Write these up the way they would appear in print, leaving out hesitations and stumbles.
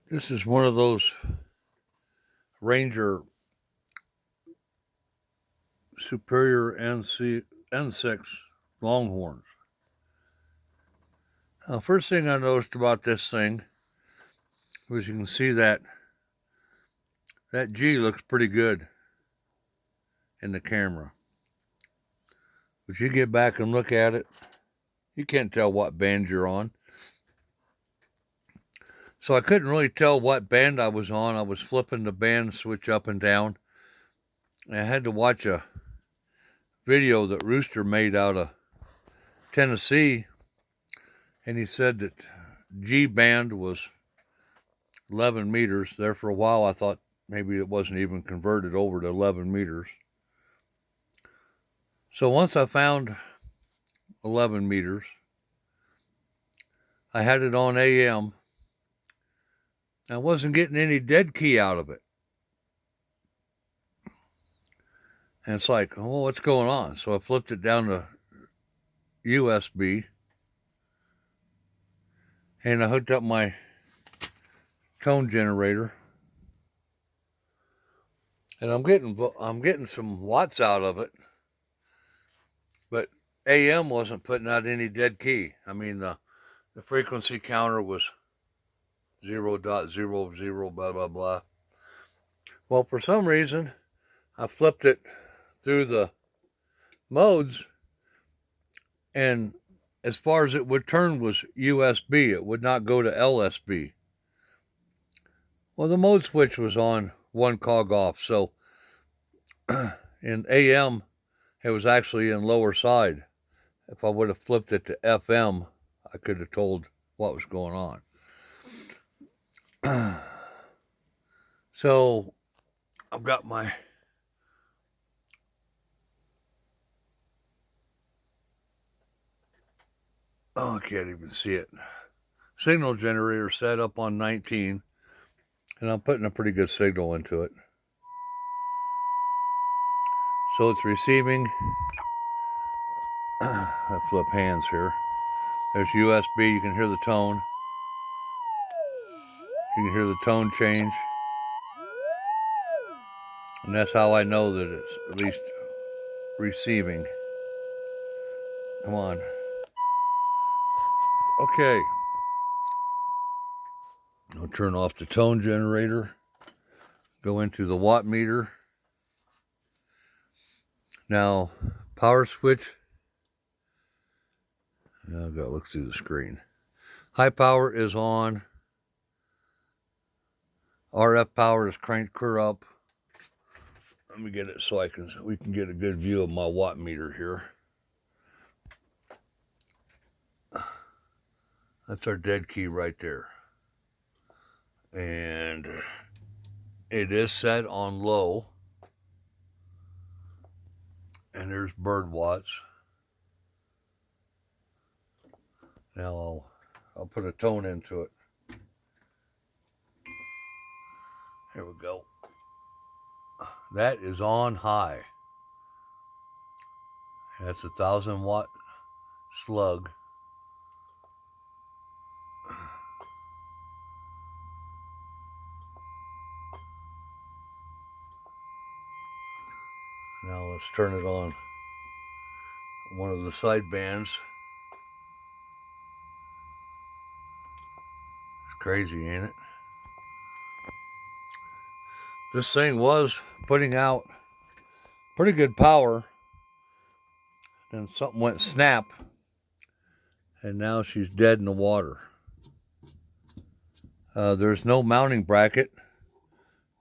This is one of those Ranger Superior N6 longhorns. First thing I noticed about this thing was you can see that G looks pretty good in the camera. But you get back and look at it, you can't tell what band you're on. So I couldn't really tell what band I was on. I was flipping the band switch up and down. And I had to watch a video that Rooster made out of Tennessee. And he said that G band was 11 meters. There for a while I thought maybe it wasn't even converted over to 11 meters. So once I found 11 meters, I had it on AM. I wasn't getting any dead key out of it. And it's like, oh, what's going on? So I flipped it down to USB. And I hooked up my tone generator. And I'm getting some watts out of it. But AM wasn't putting out any dead key. I mean, the frequency counter was 0.00 blah blah blah. Well, for some reason, I flipped it through the modes, and as far as it would turn was USB. It would not go to LSB. Well, the mode switch was on one cog off, so in AM, it was actually in lower side. If I would have flipped it to FM, I could have told what was going on. So I've got my I can't even see it. Signal generator set up on 19, and I'm putting a pretty good signal into it. So it's receiving. I flip hands here. There's USB. You can hear the tone. You can hear the tone change. And that's how I know that it's at least receiving. Come on. Okay. I'll turn off the tone generator. Go into the watt meter. Now, power switch. I've got to look through the screen. High power is on. RF power is cranked clear up. Let me get it so we can get a good view of my watt meter here. That's our dead key right there. And it is set on low. And there's bird watts. Now I'll put a tone into it. Here we go. That is on high. That's 1,000 watt slug. Now let's turn it on one of the side bands. It's crazy, ain't it? This thing was putting out pretty good power. Then something went snap. And now she's dead in the water. There's no mounting bracket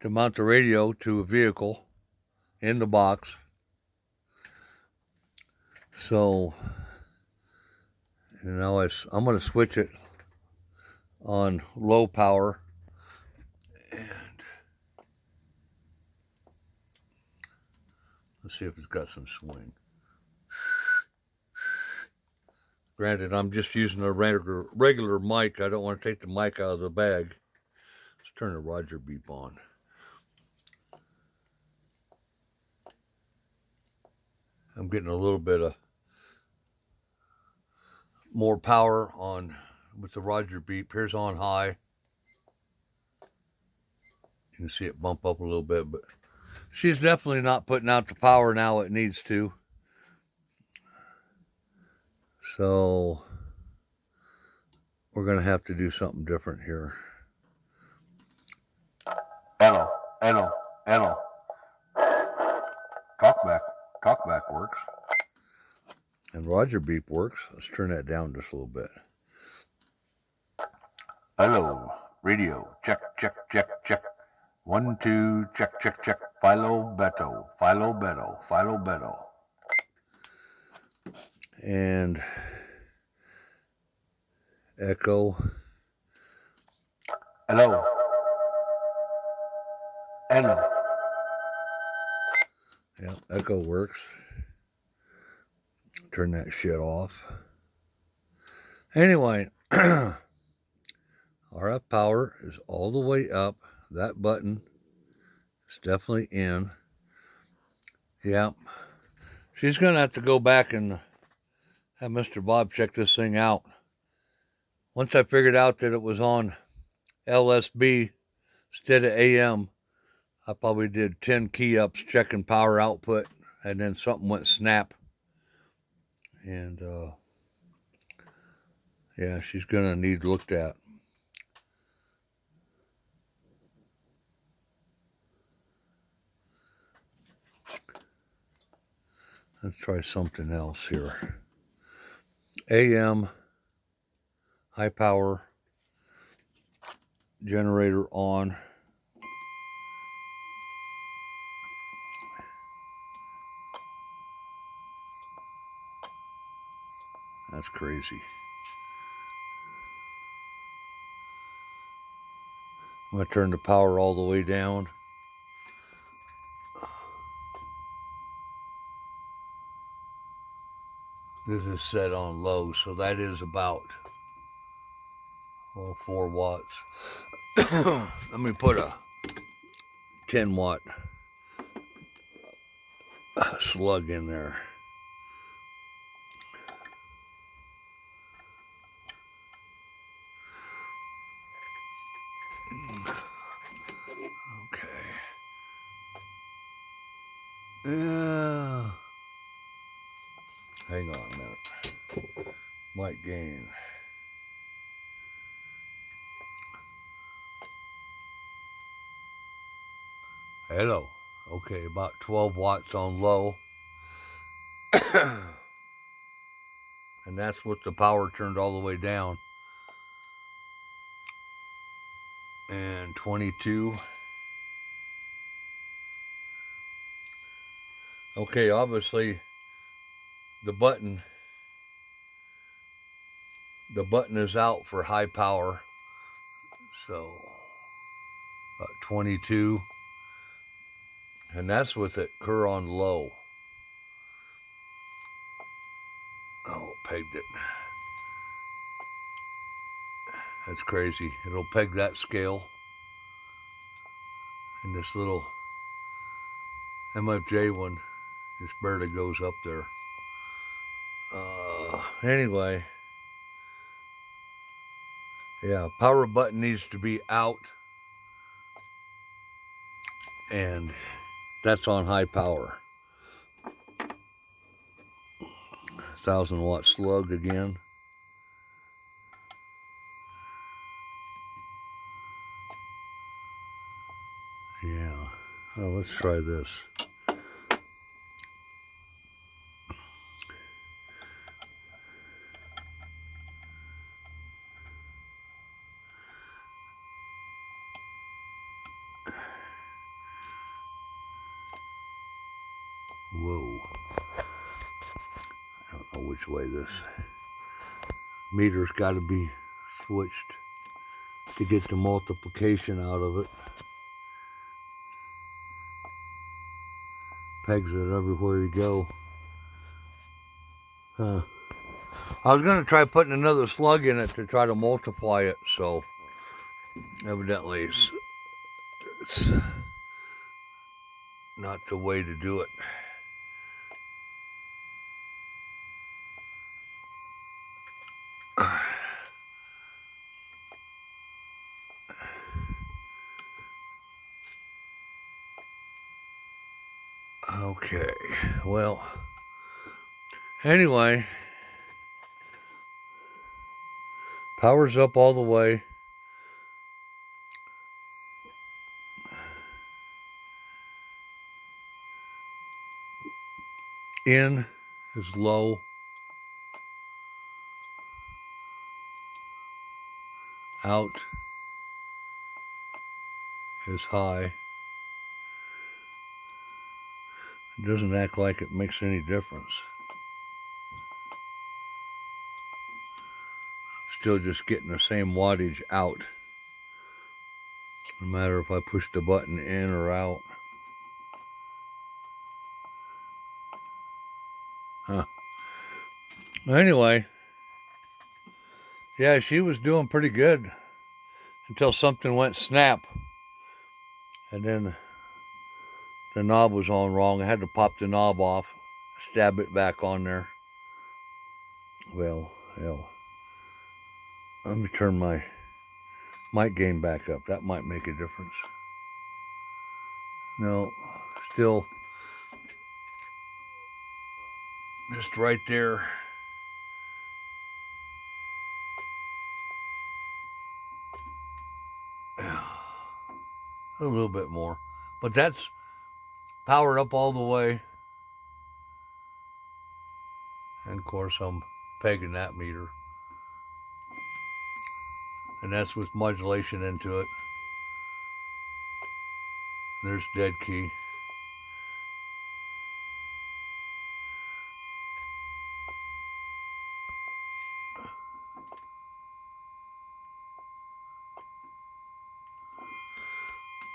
to mount the radio to a vehicle in the box. So, now I'm going to switch it on low power. And let's see if it's got some swing. Granted, I'm just using a regular mic. I don't want to take the mic out of the bag. Let's turn the Roger beep on. I'm getting a little bit of more power on with the Roger beep. Here's on high. You can see it bump up a little bit, but she's definitely not putting out the power now it needs to. So we're going to have to do something different here. Hello, hello, hello. Talkback works. And Roger beep works. Let's turn that down just a little bit. Hello, radio. Check, check, check, check. 1, 2, check, check, check. Philo Beto, Philo Beto, Philo Beto. And echo. Hello. Hello. Yeah, echo works. Turn that shit off. Anyway, RF power is all the way up. That button is definitely in. Yeah. She's going to have to go back and have Mr. Bob check this thing out. Once I figured out that it was on LSB instead of AM, I probably did 10 key ups checking power output, and then something went snap. And yeah, she's going to need looked at. Let's try something else here. AM, high power, generator on. That's crazy. I'm going to turn the power all the way down. This is set on low, so that is about 4 watts. Let me put a 10 watt slug in there. Okay. Yeah. Hang on a minute. Might gain. Hello. Okay, about 12 watts on low. And that's with the power turned all the way down. And 22. Okay, obviously the button is out for high power. So about 22. And that's with it cur on low. Oh, pegged it. That's crazy. It'll peg that scale. And this little MFJ one just barely goes up there. Anyway. Yeah, power button needs to be out. And that's on high power. 1,000 watt slug again. Yeah. Oh, let's try this. Whoa. I don't know which way this meter's got to be switched to get the multiplication out of it. Pegs it everywhere you go. I was going to try putting another slug in it to try to multiply it, so evidently it's not the way to do it. Okay, well, anyway, power's up all the way. In is low. Out is high. It doesn't act like it makes any difference. Still just getting the same wattage out, no matter if I push the button in or out. Huh. Anyway, yeah, she was doing pretty good until something went snap, and then the knob was on wrong. I had to pop the knob off, stab it back on there. Well, hell, let me turn my mic gain back up. That might make a difference. No, still just right there. A little bit more, but that's powered up all the way. And of course, I'm pegging that meter, and that's with modulation into it. There's dead key.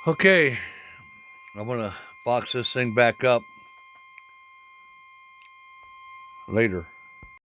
Okay, I'm gonna box this thing back up later.